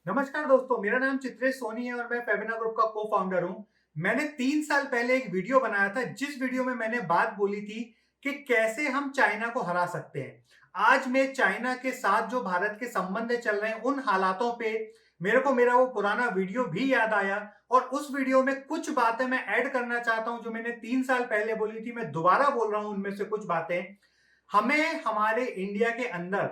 नमस्कार दोस्तों, मेरा नाम चित्रेश सोनी है और मैं फेबिना ग्रुप का को फाउंडर हूं। मैंने 3 साल पहले एक वीडियो बनाया था जिस वीडियो में मैंने बात बोली थी कि कैसे हम चाइना को हरा सकते हैं। आज मैं चाइना के साथ जो भारत के संबंध चल रहे हैं उन हालातों पे मेरे को मेरा वो पुराना वीडियो भी याद आया और उस वीडियो में कुछ बातें मैं ऐड करना चाहता हूं जो मैंने 3 साल पहले बोली थी। मैं दोबारा बोल रहा हूं उनमें से कुछ बातें। हमें हमारे इंडिया के अंदर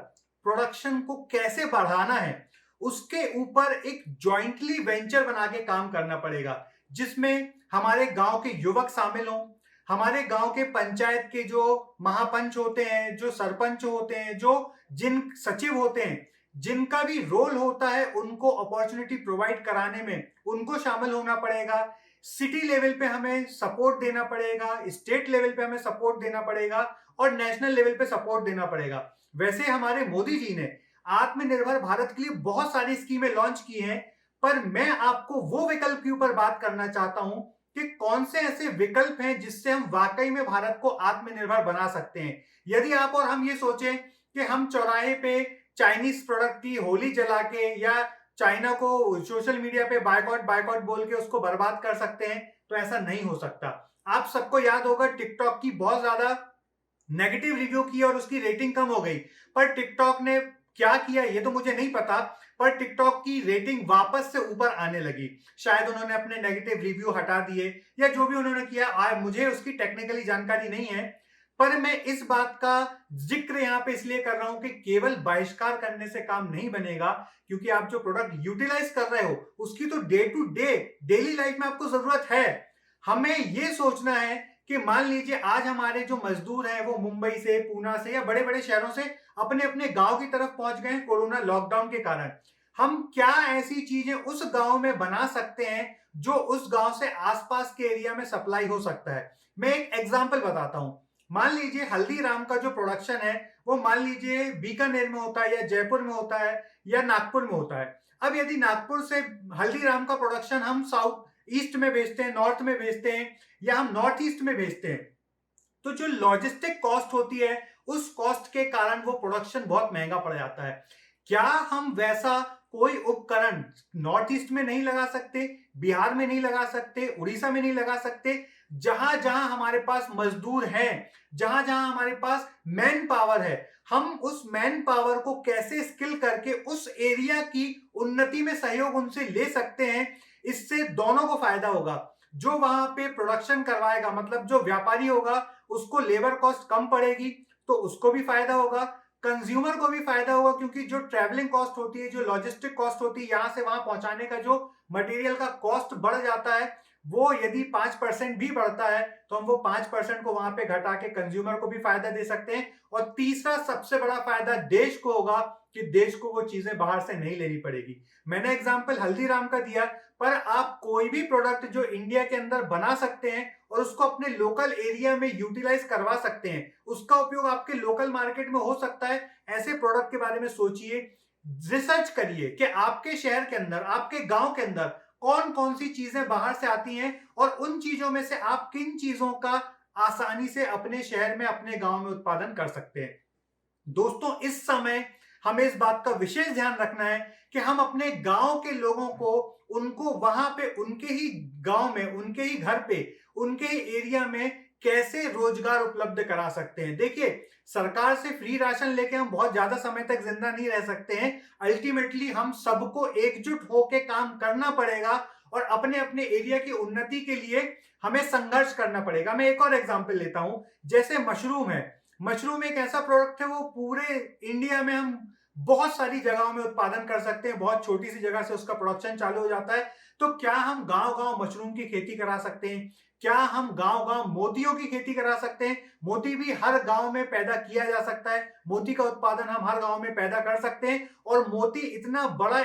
प्रोडक्शन को कैसे बढ़ाना है उसके ऊपर एक जॉइंटली वेंचर बना के काम करना पड़ेगा, जिसमें हमारे गांव के युवक शामिल हों, हमारे गांव के पंचायत के जो महापंच होते हैं, जो सरपंच होते हैं, जो जिन सचिव होते हैं, जिनका भी रोल होता है उनको अपॉर्चुनिटी प्रोवाइड कराने में उनको शामिल होना पड़ेगा। सिटी लेवल पे हमें सपोर्ट देना पड़ेगा, स्टेट लेवल पे हमें सपोर्ट देना पड़ेगा और नेशनल लेवल पे सपोर्ट देना पड़ेगा। वैसे हमारे मोदी जी ने आत्मनिर्भर भारत के लिए बहुत सारी स्कीमें लॉन्च की हैं, पर मैं आपको वो विकल्प के ऊपर बात करना चाहता हूं कि कौन से ऐसे विकल्प हैं जिससे हम वाकई में भारत को आत्मनिर्भर बना सकते हैं। यदि आप और हम ये सोचें कि हम चौराहे पे चाइनीज प्रोडक्ट की होली जला के या चाइना को सोशल मीडिया पे बायकॉट बायकॉट बोल के उसको बर्बाद कर सकते हैं, तो ऐसा नहीं हो सकता। आप सबको याद होगा टिकटॉक की बहुत ज्यादा नेगेटिव रिव्यू की और उसकी रेटिंग कम हो गई, पर टिकटॉक ने क्या किया ये तो मुझे नहीं पता, पर टिकटॉक की रेटिंग वापस से ऊपर आने लगी। शायद उन्होंने अपने नेगेटिव रिव्यू हटा दिए या जो भी उन्होंने किया, मुझे उसकी टेक्निकली जानकारी नहीं है। पर मैं इस बात का जिक्र यहां पे इसलिए कर रहा हूं कि केवल बहिष्कार करने से काम नहीं बनेगा, क्योंकि आप जो प्रोडक्ट यूटिलाइज कर रहे हो उसकी तो day to day daily life में आपको जरूरत है। हमें ये सोचना है कि मान लीजिए आज हमारे जो मजदूर हैं वो मुंबई से, पूना से या बड़े बड़े शहरों से अपने अपने गांव की तरफ पहुंच गए हैं कोरोना लॉकडाउन के कारण। हम क्या ऐसी चीजें उस गांव में बना सकते हैं जो उस गांव से आसपास के एरिया में सप्लाई हो सकता है। मैं एक एग्जांपल बताता हूं। मान लीजिए हल्दीराम का जो प्रोडक्शन है वो मान लीजिए बीकानेर में होता है या जयपुर में होता है या नागपुर में होता है। अब यदि नागपुर से हल्दीराम का प्रोडक्शन हम साउथ ईस्ट में भेजते हैं, नॉर्थ में भेजते हैं या हम नॉर्थ ईस्ट में भेजते हैं, तो जो लॉजिस्टिक कॉस्ट होती है उस कॉस्ट के कारण वो प्रोडक्शन बहुत महंगा पड़ जाता है। क्या हम वैसा कोई उपकरण नॉर्थ ईस्ट में नहीं लगा सकते, बिहार में नहीं लगा सकते, उड़ीसा में नहीं लगा सकते, जहां जहां हमारे पास मजदूर हैं, जहां जहां हमारे पास मैन पावर है, हम उस मैन पावर को कैसे स्किल करके उस एरिया की उन्नति में सहयोग उनसे ले सकते हैं। इससे दोनों को फायदा होगा। जो वहां पे प्रोडक्शन करवाएगा, मतलब जो व्यापारी होगा, उसको लेबर कॉस्ट कम पड़ेगी तो उसको भी फायदा होगा, कंज्यूमर को भी फायदा होगा, क्योंकि जो ट्रैवलिंग कॉस्ट होती है, जो लॉजिस्टिक कॉस्ट होती है, यहां से वहां पहुंचाने का जो मटेरियल का कॉस्ट बढ़ जाता है, वो यदि 5% भी बढ़ता है तो हम वो 5% को वहां पे घटा के कंज्यूमर को भी फायदा दे सकते हैं। और तीसरा सबसे बड़ा फायदा देश को होगा कि देश को वो चीजें बाहर से नहीं लेनी पड़ेगी। मैंने एग्जांपल हल्दीराम का दिया, पर आप कोई भी प्रोडक्ट जो इंडिया के अंदर बना सकते हैं और उसको अपने लोकल एरिया में यूटिलाइज करवा सकते हैं, उसका उपयोग आपके लोकल मार्केट में हो सकता है। ऐसे प्रोडक्ट के बारे में सोचिए, रिसर्च करिए कि आपके शहर के अंदर, आपके गांव के अंदर कौन कौन सी चीजें बाहर से आती हैं और उन चीजों में से आप किन चीजों का आसानी से अपने शहर में, अपने गांव में उत्पादन कर सकते हैं। दोस्तों, इस समय हमें इस बात का विशेष ध्यान रखना है कि हम अपने गांव के लोगों को, उनको वहां पे उनके ही गांव में, उनके ही घर पे, उनके ही एरिया में कैसे रोजगार उपलब्ध करा सकते हैं। देखिए, सरकार से फ्री राशन लेके हम बहुत ज्यादा समय तक जिंदा नहीं रह सकते हैं। अल्टीमेटली हम सबको एकजुट होकर काम करना पड़ेगा और अपने अपने एरिया की उन्नति के लिए हमें संघर्ष करना पड़ेगा। मैं एक और एग्जाम्पल लेता हूं, जैसे मशरूम है। मशरूम एक ऐसा प्रोडक्ट है, वो पूरे इंडिया में हम बहुत सारी जगहों में उत्पादन कर सकते हैं। बहुत छोटी सी जगह से उसका प्रोडक्शन चालू हो जाता है। तो क्या हम गांव गांव मशरूम की खेती करा सकते हैं? क्या हम गांव गांव मोतियों की खेती करा सकते हैं? मोती भी हर गांव में पैदा किया जा सकता है। मोती का उत्पादन हम हर गांव में पैदा कर सकते हैं। और मोती इतना बड़ा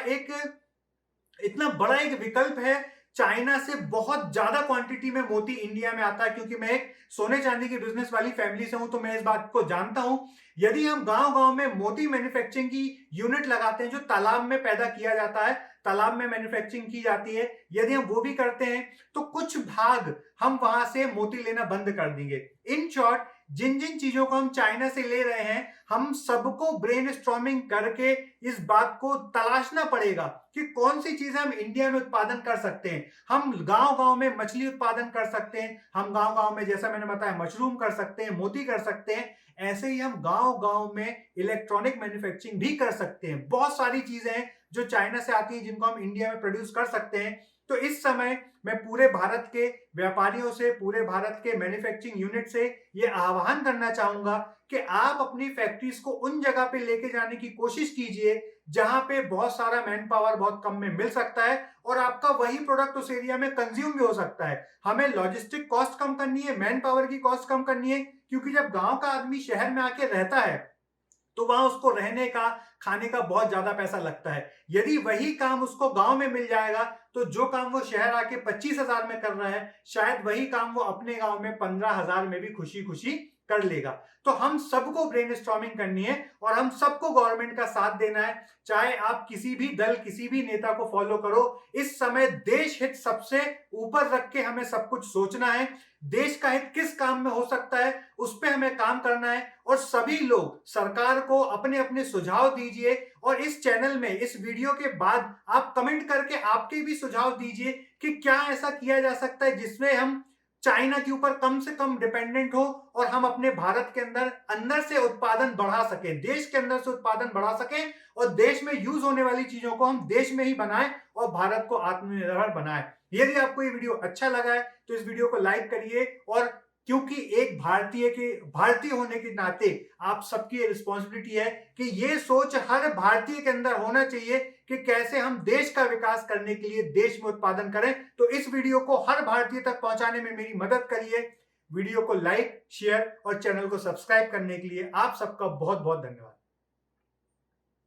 एक विकल्प है। चाइना से बहुत ज्यादा क्वांटिटी में मोती इंडिया में आता है, क्योंकि मैं एक सोने चांदी की बिजनेस वाली फैमिली से हूं, तो मैं इस बात को जानता हूं। यदि हम गांव गांव में मोती मैन्युफैक्चरिंग की यूनिट लगाते हैं, जो तालाब में पैदा किया जाता है, तालाब में मैन्युफैक्चरिंग की जाती है, यदि हम वो भी करते हैं तो कुछ भाग हम वहां से मोती लेना बंद कर देंगे। इन शॉर्ट, जिन जिन चीजों को हम चाइना से ले रहे हैं, हम सबको ब्रेनस्टॉर्मिंग करके इस बात को तलाशना पड़ेगा कि कौन सी चीजें हम इंडिया में उत्पादन कर सकते हैं। हम गांव गांव में मछली उत्पादन कर सकते हैं, हम गांव गांव में जैसा मैंने बताया मशरूम कर सकते हैं, मोती कर सकते हैं। ऐसे ही हम गांव गांव में इलेक्ट्रॉनिक मैन्युफैक्चरिंग भी कर सकते हैं। बहुत सारी चीजें हैं जो चाइना से आती हैं जिनको हम इंडिया में प्रोड्यूस कर सकते हैं। तो इस समय मैं पूरे भारत के व्यापारियों से, पूरे भारत के मैन्युफैक्चरिंग यूनिट से ये आह्वान करना चाहूंगा कि आप अपनी फैक्ट्रीज को उन जगह पे लेके जाने की कोशिश कीजिए जहां पे बहुत सारा मैन पावर बहुत कम में मिल सकता है और आपका वही प्रोडक्ट उस एरिया में कंज्यूम भी हो सकता है। हमें लॉजिस्टिक कॉस्ट कम करनी है, मैन पावर की कॉस्ट कम करनी है, क्योंकि जब गांव का आदमी शहर में आके रहता है तो वहां उसको रहने का, खाने का बहुत ज्यादा पैसा लगता है। यदि वही काम उसको गांव में मिल जाएगा तो जो काम वो शहर आके 25,000 में कर रहा है, शायद वही काम वो अपने गांव में 15,000 में भी खुशी खुशी कर लेगा। तो हम सबको ब्रेनस्टॉर्मिंग करनी है और हम सबको गवर्नमेंट का साथ देना है। चाहे आप किसी भी दल, किसी भी नेता को फॉलो करो, इस समय देश हित सबसे ऊपर रख के हमें सब कुछ सोचना है। देश का हित किस काम में हो सकता है उस पर हमें काम करना है और सभी लोग सरकार को अपने अपने सुझाव दीजिए और इस चैनल में, इस वीडियो के बाद आप कमेंट करके आपके भी सुझाव दीजिए कि क्या ऐसा किया जा सकता है जिसमें हम चाइना के ऊपर कम से कम डिपेंडेंट हो और हम अपने भारत के अंदर अंदर से उत्पादन बढ़ा सकें, देश के अंदर से उत्पादन बढ़ा सकें और देश में यूज होने वाली चीजों को हम देश में ही बनाएं और भारत को आत्मनिर्भर बनाएं। यदि आपको ये वीडियो अच्छा लगा है तो इस वीडियो को लाइक करिए और क्योंकि एक भारतीय होने के नाते आप सबकी ये रिस्पॉन्सिबिलिटी है कि ये सोच हर भारतीय के अंदर होना चाहिए कि कैसे हम देश का विकास करने के लिए देश में उत्पादन करें। तो इस वीडियो को हर भारतीय तक पहुंचाने में मेरी मदद करिए। वीडियो को लाइक, शेयर और चैनल को सब्सक्राइब करने के लिए आप सबका बहुत बहुत धन्यवाद।